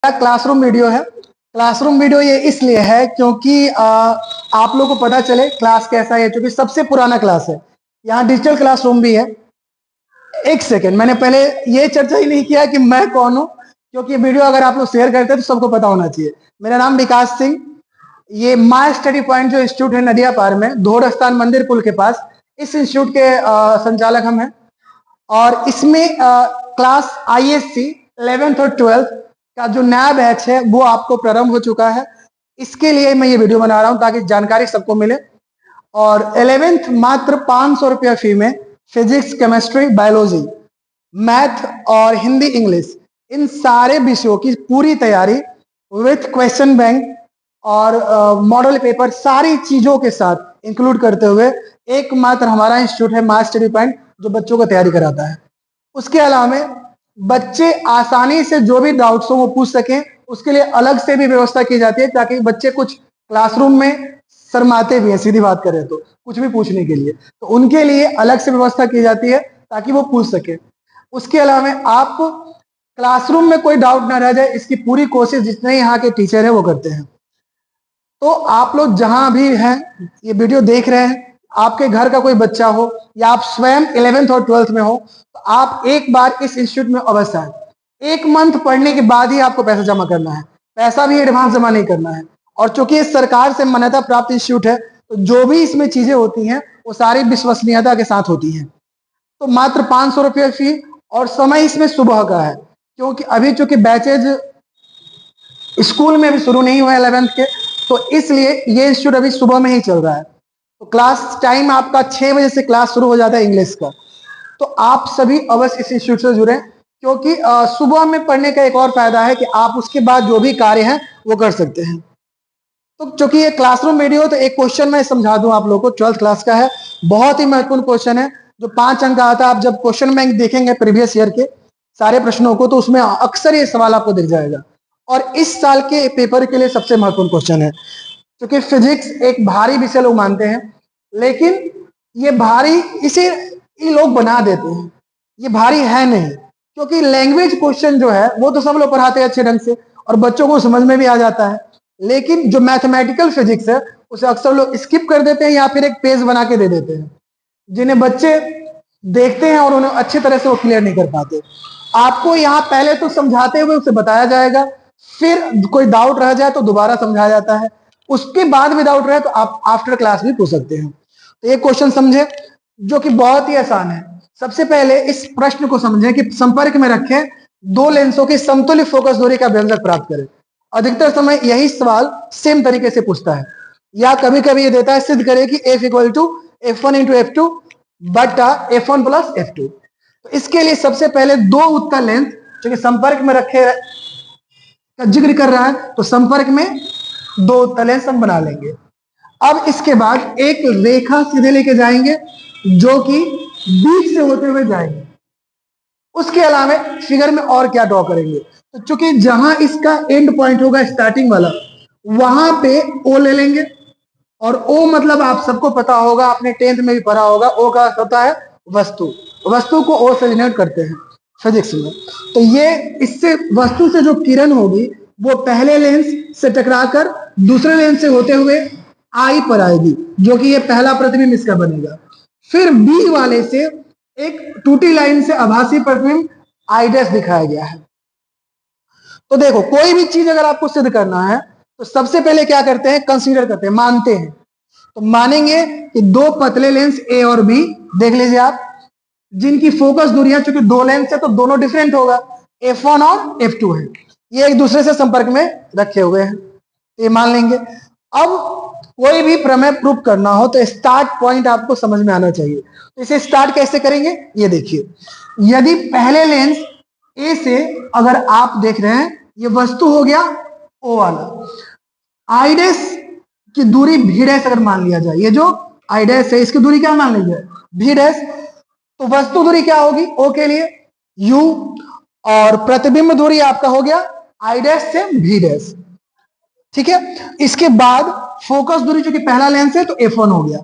Classroom video है। Classroom video ये इसलिए है क्योंकि आप लोगों को पता चले क्लास कैसा है, क्योंकि सबसे पुराना क्लास है। यहाँ डिजिटल क्लासरूम भी है। एक सेकेंड, मैंने पहले ये चर्चा ही नहीं किया कि मैं कौन हूं, क्योंकि ये वीडियो अगर आप लोग शेयर करते हैं तो सबको पता होना चाहिए। मेरा नाम विकास सिंह। ये माय स्टडी पॉइंट जो इंस्टीट्यूट है नदिया पार में, धोर स्थान मंदिर पुल के पास, इस इंस्टीट्यूट के संचालक हम हैं। और इसमें क्लास ISC 11th और 12th का जो नया बैच है वो आपको प्रारंभ हो चुका है। इसके लिए मैं ये वीडियो बना रहा हूं ताकि जानकारी सबको मिले। और 11th मात्र 500 रुपया फी में फिजिक्स, केमिस्ट्री, बायोलॉजी, मैथ और हिंदी, इंग्लिश, इन सारे विषयों की पूरी तैयारी विथ क्वेश्चन बैंक और मॉडल पेपर, सारी चीजों के साथ इंक्लूड करते हुए एकमात्र हमारा इंस्टीट्यूट है माय स्टडी पॉइंट, जो बच्चों को तैयारी कराता है। उसके अलावा बच्चे आसानी से जो भी डाउट्स हो वो पूछ सकें, उसके लिए अलग से भी व्यवस्था की जाती है, ताकि बच्चे कुछ क्लासरूम में शर्माते भी हैं, सीधी बात करें तो कुछ भी पूछने के लिए, तो उनके लिए अलग से व्यवस्था की जाती है ताकि वो पूछ सके। उसके अलावा आप क्लासरूम में कोई डाउट ना रह जाए, इसकी पूरी कोशिश जितने यहाँ के टीचर है वो करते हैं। तो आप लोग जहां भी हैं, ये वीडियो देख रहे हैं, आपके घर का कोई बच्चा हो या आप स्वयं 11th और 12th में हो, तो आप एक बार इस इंस्टीट्यूट में अवश्य आए। 1 मंथ पढ़ने के बाद ही आपको पैसा जमा करना है, पैसा भी एडवांस जमा नहीं करना है। और चूंकि ये सरकार से मान्यता प्राप्त इंस्टीट्यूट है, तो जो भी इसमें चीजें होती हैं वो सारी विश्वसनीयता के साथ होती हैं। तो मात्र 500 रुपये फी, और समय इसमें सुबह का है, क्योंकि अभी चूंकि बैचेज स्कूल में भी शुरू नहीं हुए 11th के, तो इसलिए ये इंस्टीट्यूट अभी सुबह में ही चल रहा है। तो क्लास टाइम आपका 6 बजे से क्लास शुरू हो जाता है इंग्लिश का। तो आप सभी अवश्य इस इंस्टीट्यूट से जुड़े, क्योंकि सुबह में पढ़ने का एक और फायदा है कि आप उसके बाद जो भी कार्य है वो कर सकते हैं। तो चूंकि ये क्लासरूम वीडियो, तो एक क्वेश्चन मैं समझा दूं आप लोगों को, 12th क्लास का है, बहुत ही महत्वपूर्ण क्वेश्चन है, जो 5 अंक का आता है। आप जब क्वेश्चन बैंक देखेंगे प्रीवियस ईयर के सारे प्रश्नों को, तो उसमें अक्सर ये सवाल आपको दिख जाएगा। और इस साल के पेपर के लिए सबसे महत्वपूर्ण क्वेश्चन है, क्योंकि फिजिक्स एक भारी विषय लोग मानते हैं, लेकिन ये भारी इसे ये लोग बना देते हैं, ये भारी है नहीं। क्योंकि लैंग्वेज क्वेश्चन जो है वो तो सब लोग पढ़ाते हैं अच्छे ढंग से और बच्चों को समझ में भी आ जाता है, लेकिन जो मैथमेटिकल फिजिक्स है उसे अक्सर लोग स्किप कर देते हैं या फिर एक पेज बना के दे देते हैं, जिन्हें बच्चे देखते हैं और उन्हें अच्छी तरह से वो क्लियर नहीं कर पाते। आपको यहाँ पहले तो समझाते हुए उसे बताया जाएगा, फिर कोई डाउट रह जाए तो दोबारा समझाया जाता है, उसके बाद भी डाउट रहे तो आप आफ्टर क्लास भी पूछ सकते हैं। तो एक क्वेश्चन समझे जो कि बहुत ही आसान है। सबसे पहले इस प्रश्न को समझें कि संपर्क में रखें 2 लेंसों की समतुल्य फोकस दूरी का व्यंजक प्राप्त करें। अधिकतर समय यही सवाल सेम तरीके से पूछता है, या कभी कभी ये देता है सिद्ध करें कि F equal to F1 into F2 बटा F1 प्लस F2। तो इसके लिए सबसे पहले 2 उत्तल लेंस जो कि संपर्क में रखे का जिक्र कर रहा है, तो संपर्क में 2 उत्तल लेंस हम बना लेंगे। अब इसके बाद एक रेखा सीधे लेके जाएंगे जो कि बीच से होते हुए जाएंगे। उसके अलावा फिगर में और क्या ड्रॉ करेंगे, तो चूंकि जहां इसका एंड पॉइंट होगा स्टार्टिंग वाला, वहां पे O ले लेंगे। और O मतलब आप सबको पता होगा, आपने 10th में भी पढ़ा होगा, O का होता है वस्तु। वस्तु को O से डिनोट करते हैं फिजिक्स में। तो ये इससे वस्तु से जो किरण होगी वो पहले लेंस से टकराकर दूसरे लेंस से होते हुए I पर आएगी, जो कि ये पहला प्रतिबिंब इसका बनेगा। फिर B वाले से एक टूटी लाइन से आभासी प्रतिबिंब I' दिखाया गया है। तो देखो, कोई भी चीज अगर आपको सिद्ध करना है तो सबसे पहले क्या करते हैं, कंसीडर करते हैं, मानते हैं। तो मानेंगे कि 2 पतले लेंस A और B देख लीजिए आप, जिनकी फोकस दूरियां, चूंकि 2 लेंस है तो दोनों डिफरेंट होगा, F1 और F2 है, ये एक दूसरे से संपर्क में रखे हुए हैं, ये मान लेंगे। अब कोई भी प्रमेय प्रूफ करना हो तो स्टार्ट पॉइंट आपको समझ में आना चाहिए। तो इसे स्टार्ट कैसे करेंगे, ये देखिए। यदि पहले लेंस A से अगर आप देख रहे हैं, ये वस्तु हो गया O वाला, I' की दूरी V' अगर मान लिया जाए, ये जो I' है इसकी दूरी क्या मान लीजिए, V', तो वस्तु दूरी क्या होगी O के लिए U, और प्रतिबिंब दूरी आपका हो गया I' से V', ठीक है। इसके बाद फोकस दूरी चूंकि पहला लेंस है तो F1 हो गया।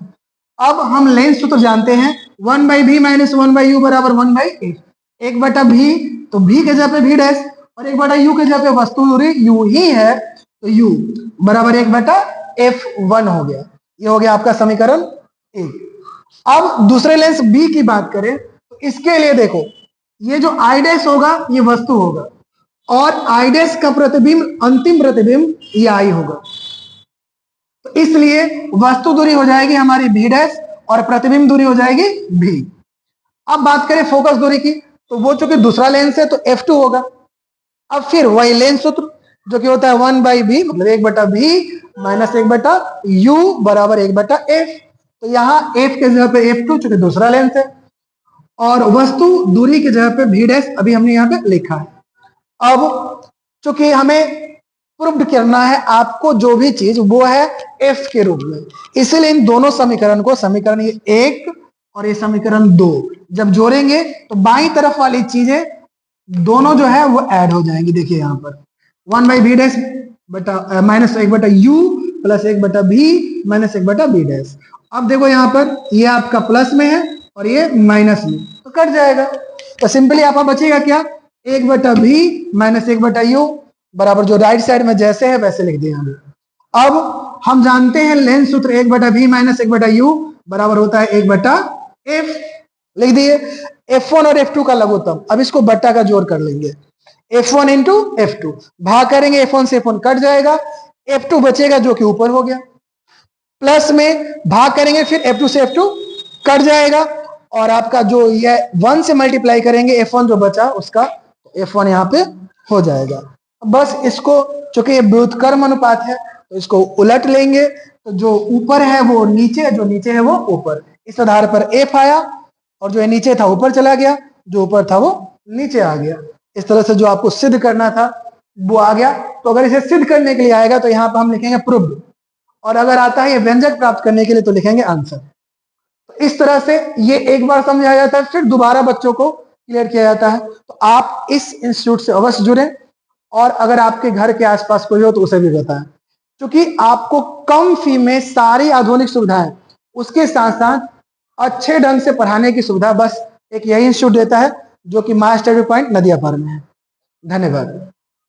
अब हम लेंस सूत्र जानते हैं, 1/v माइनस 1/u बराबर 1/f, 1/v, तो v के जगह पे V', और 1/u के जगह पे वस्तु दूरी u ही है, तो u बराबर 1/f1 हो गया। ये हो गया आपका समीकरण 1। अब दूसरे लेंस b की बात करें तो इसके लिए देखो, ये जो i डैश होगा ये वस्तु होगा, और i डैश का प्रतिबिंब, अंतिम प्रतिबिंब ये i होगा। तो इसलिए वस्तु दूरी हो जाएगी हमारी b डैश और प्रतिबिंब दूरी हो जाएगी b। अब बात करें फोकस दूरी की, तो वो चूंकि दूसरा लेंस है तो f2 होगा। अब फिर वही लेंस सूत्र जो कि होता है 1/b, मतलब 1/b माइनस 1/u बराबर 1/f। तो यहाँ f के जगह पे f2 चूंकि दूसरा लेंस है, और वस्तु दूरी की जगह पे v डैश अभी हमने यहाँ पे लिखा है। अब चूंकि हमें प्रूव करना है आपको जो भी चीज, वो है f के रूप में, इसलिए इन दोनों समीकरण को, समीकरण ये 1 और ये समीकरण 2 जब जोड़ेंगे तो बाईं तरफ वाली चीजें दोनों जो है वो ऐड हो जाएंगी। देखिए यहाँ पर 1/b डैश बटा minus 1/u plus 1/b minus 1/b dash. अब देखो यहाँ पर ये आपका प्लस में है और ये माइनस में, तो कट जाएगा। तो सिंपली आपका बचेगा क्या, 1/b माइनस 1/u बराबर जो राइट साइड में जैसे है वैसे लिख दिया हमने। अब हम जानते हैं लेंस सूत्र 1/b माइनस 1/u बराबर होता है 1/f, लिख दिए। f1 और f2 का लघुत्तम, अब इसको बट्टा का जोड़ कर लेंगे, f1 इंटू f2, भाग करेंगे f1 से f1 कट जाएगा, f2 बचेगा जो कि ऊपर हो गया, प्लस में भाग करेंगे फिर f2 से f2 कट जाएगा, और आपका जो ये 1 से मल्टीप्लाई करेंगे f1 जो बचा उसका, f1 यहाँ पे हो जाएगा। बस इसको, चूंकि ये व्युत्क्रम अनुपात है तो इसको उलट लेंगे, तो जो ऊपर है वो नीचे, जो नीचे है वो ऊपर, इस आधार पर f आया, और जो नीचे था ऊपर चला गया, जो ऊपर था वो नीचे आ गया। इस तरह से जो आपको सिद्ध करना था वो आ गया। तो अगर इसे सिद्ध करने के लिए आएगा तो यहाँ पर हम लिखेंगे प्रूव्ड, और अगर आता है ये व्यंजक प्राप्त करने के लिए तो लिखेंगे आंसर। तो इस तरह से ये एक बार समझाया जाता है, फिर दोबारा बच्चों को क्लियर किया जाता है। तो आप इस इंस्टीट्यूट से अवश्य जुड़ें, और अगर आपके घर के आसपास कोई हो तो उसे भी बताएं, क्योंकि आपको कम फी में सारी आधुनिक सुविधाएं, उसके साथ साथ अच्छे ढंग से पढ़ाने की सुविधा बस एक यही इंस्टीट्यूट देता है, जो कि मास्टर पॉइंट नदिया पार में है। धन्यवाद।